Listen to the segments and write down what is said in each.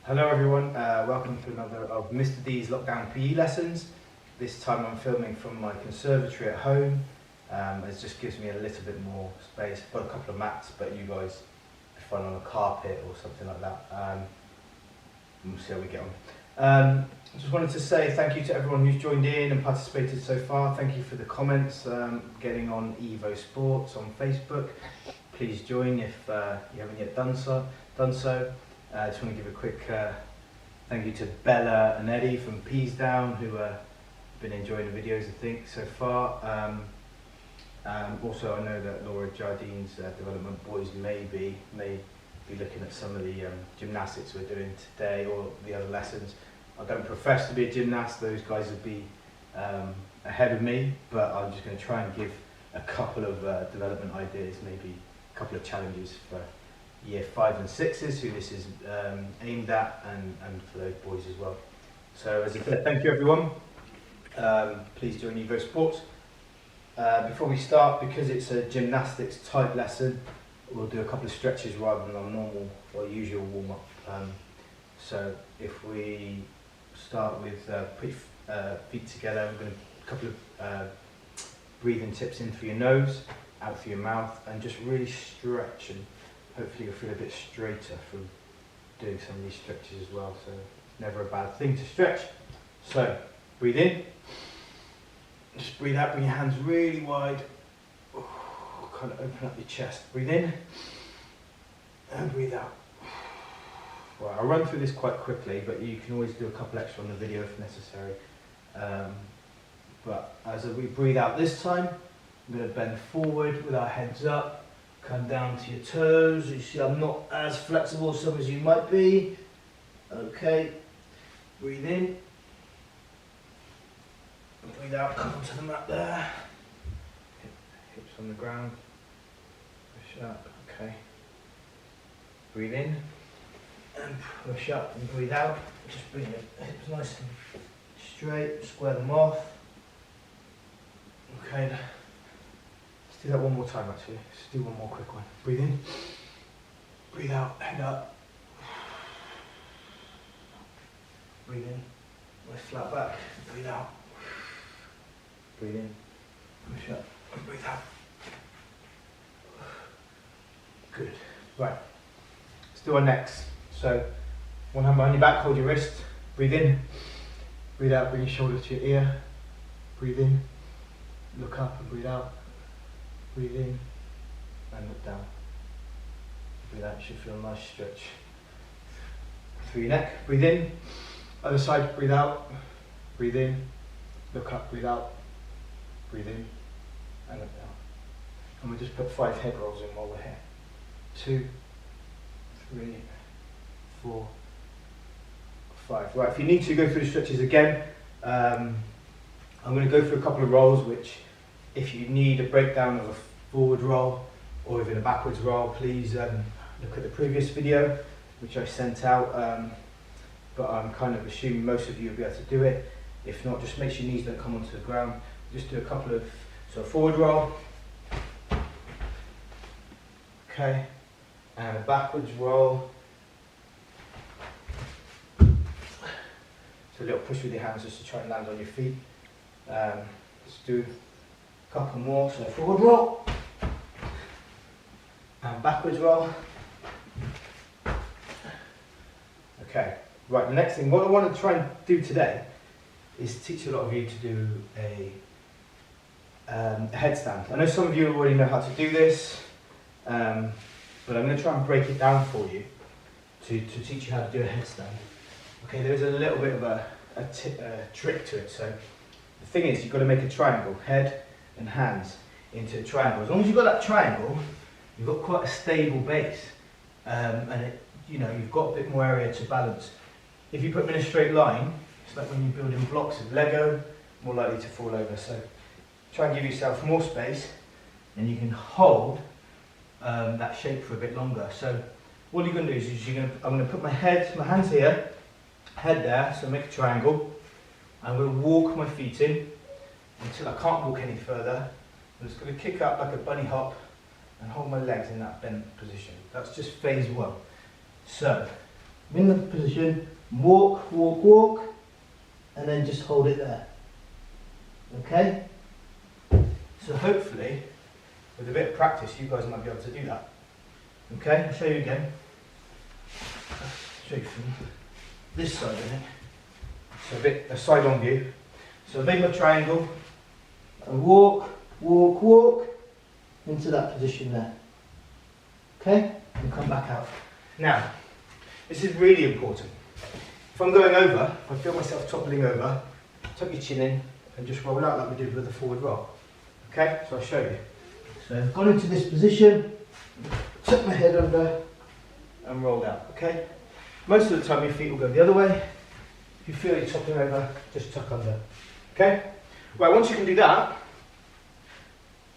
Hello everyone, welcome to another of Mr. D's lockdown PE lessons. This time I'm filming from my conservatory at home. It just gives me a little bit more space. I've got a couple of mats, but you guys have fun on a carpet or something like that. We'll see how we get on. I just wanted to say thank you to everyone who's joined in and participated so far. Thank you for the comments, getting on Evo Sports on Facebook. Please join if you haven't yet done so. I just want to give a quick thank you to Bella and Eddie from Peas Down, who have been enjoying the videos I think so far. Also I know that Laura Jardine's development boys may be looking at some of the gymnastics we're doing today or the other lessons. I don't profess to be a gymnast, those guys would be ahead of me, but I'm just going to try and give a couple of development ideas, maybe a couple of challenges for year 5 and 6s who this is aimed at, and for those boys as well. So as I said, thank you everyone. Please join Evo Sports. Before we start, because it's a gymnastics type lesson, we'll do a couple of stretches rather than our normal or usual warm-up. So if we start with put your feet together, I'm going to a couple of breathing tips in through your nose, out through your mouth, and just really stretch, and hopefully you'll feel a bit straighter from doing some of these stretches as well. So it's never a bad thing to stretch. So breathe in, just breathe out, bring your hands really wide, kind of open up your chest. Breathe in and breathe out. Right, I'll run through this quite quickly, but you can always do a couple extra on the video if necessary. But as we breathe out this time, I'm going to bend forward with our heads up, come down to your toes. You see I'm not as flexible as some as you might be. Okay, breathe in, breathe out, come onto the mat there. Hips on the ground, push up, okay. Breathe in and push up and breathe out. Just bring your hips nice and straight, square them off. Okay, let's do that one more time actually. Let's do one more quick one. Breathe in, breathe out, head up. Breathe in, nice flat back, breathe out. Breathe in, push up and breathe out. Good, right. Let's do our next. So, one hand behind your back, hold your wrist, breathe in, breathe out, bring your shoulder to your ear, breathe in, look up and breathe out, breathe in and look down. Breathe out, you should feel a nice stretch through your neck. Breathe in, other side, breathe out, breathe in, look up, breathe out, breathe in and look down. And we'll just put 5 head rolls in while we're here. 2, 3, 4, 5. Right, if you need to go through the stretches again, I'm going to go through a couple of rolls which, if you need a breakdown of a forward roll or even a backwards roll, please look at the previous video which I sent out, but I'm kind of assuming most of you will be able to do it. If not, just make sure your knees don't come onto the ground. Just do a couple of, so a forward roll, okay, and a backwards roll. So a little push with your hands just to try and land on your feet. Let's do a couple more. So forward roll and backwards roll. Okay, right, the next thing, what I want to try and do today is teach a lot of you to do a headstand. I know some of you already know how to do this, but I'm going to try and break it down for you to teach you how to do a headstand. Okay, there's a little bit of a trick to it. So the thing is, you've got to make a triangle, head and hands into a triangle. As long as you've got that triangle, you've got quite a stable base, and you've got a bit more area to balance. If you put them in a straight line, it's like when you're building blocks of Lego, more likely to fall over. So try and give yourself more space, and you can hold that shape for a bit longer. So what you're going to do is I'm going to put my hands here, head there, so make a triangle. I'm going to walk my feet in until I can't walk any further. I'm just going to kick up like a bunny hop and hold my legs in that bent position. That's just phase 1. So I'm in the position, walk, walk, walk, and then just hold it there. Okay? So hopefully, with a bit of practice, you guys might be able to do that. Okay, I'll show you again. Show you from this side, I think. So a side on view. So a bit of a triangle, And walk, walk, walk, into that position there. Okay? And come back out. Now, this is really important. If I'm going over, if I feel myself toppling over, tuck your chin in and just roll out like we did with the forward roll. Okay, so I'll show you. So I've gone into this position, tuck my head under, And roll out, okay? Most of the time your feet will go the other way. If you feel you're toppling over, just tuck under. Okay? Right, once you can do that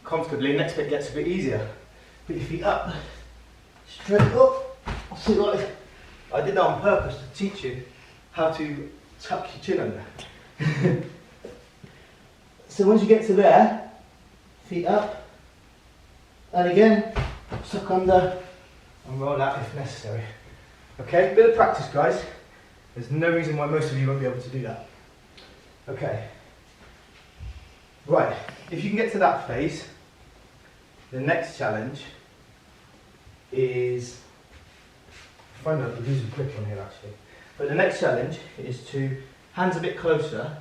comfortably, next bit gets a bit easier. put your feet up, straight up. See what I did that on purpose to teach you how to tuck your chin under. So once you get to there, feet up, and again, tuck under. And roll out if necessary. Okay, bit of practice, guys. There's no reason why most of you won't be able to do that. Okay. Right, if you can get to that phase, the next challenge is, find out the losing grip on here actually. But the next challenge is to hands a bit closer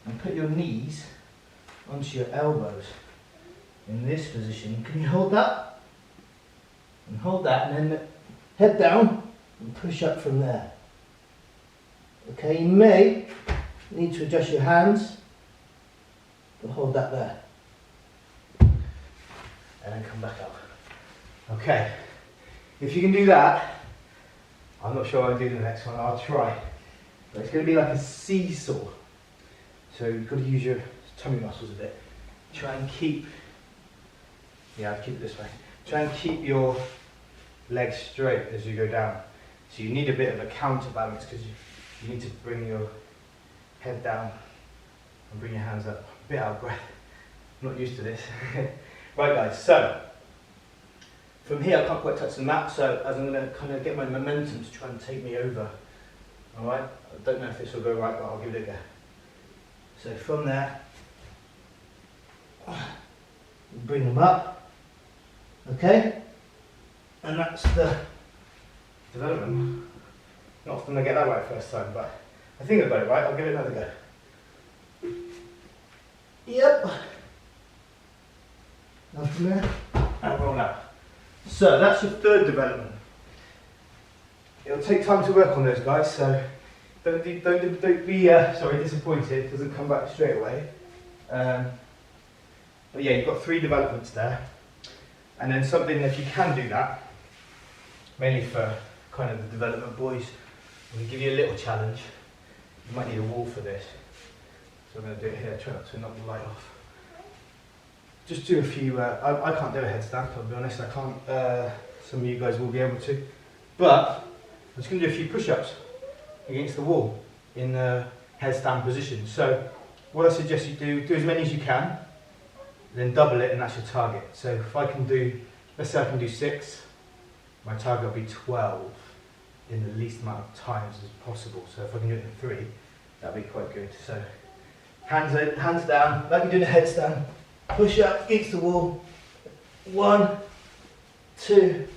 and put your knees onto your elbows in this position. Can you hold that? And hold that, and then Head down and push up from there. Okay, you may need to adjust your hands, but hold that there. and then come back up. Okay, if you can do that, I'm not sure I'll do the next one, I'll try. But it's going to be like a seesaw. So you've got to use your tummy muscles a bit. Try and keep, I'll keep it this way. Try and keep your legs straight as you go down. So you need a bit of a counterbalance because you need to bring your head down and bring your hands up. A bit out of breath. I'm not used to this. Right guys, so from here I can't quite touch the mat, so as I'm going to kind of get my momentum to try and take me over. Alright, I don't know if this will go right, but I'll give it a go. So from there, Bring them up. Okay? And that's the development. Not often I get that right first time, but I think I got it right. I'll give it another go. Yep. Now from there. And roll out. So that's your third development. It'll take time to work on those guys, so don't be disappointed. It doesn't come back straight away. But yeah, you've got 3 developments there. And then something, if you can do that, mainly for kind of the development boys, I'm going to give you a little challenge. You might need a wall for this. So I'm going to do it here, try not to knock the light off. Just do a few, I can't do a headstand, I'll be honest, I can't, some of you guys will be able to. But I'm just going to do a few push-ups against the wall in the headstand position. So what I suggest you do as many as you can, then double it, and that's your target. So if I can do, let's say I can do 6, my target will be 12 in the least amount of times as possible. So if I can do it in 3, that'd be quite good. So hands down, like you're doing a headstand. Push up against the wall. 1, 2,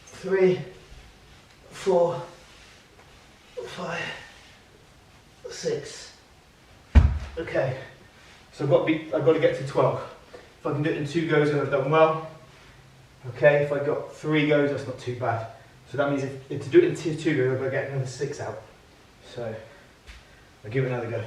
3, 4, 5, 6. Okay. So I've got to get to 12. If I can do it in 2 goes, then I've done well. Okay, if I got 3 goes, that's not too bad. So that means if to do it in 2 goes, I've got to get another 6 out. So I'll give it another go.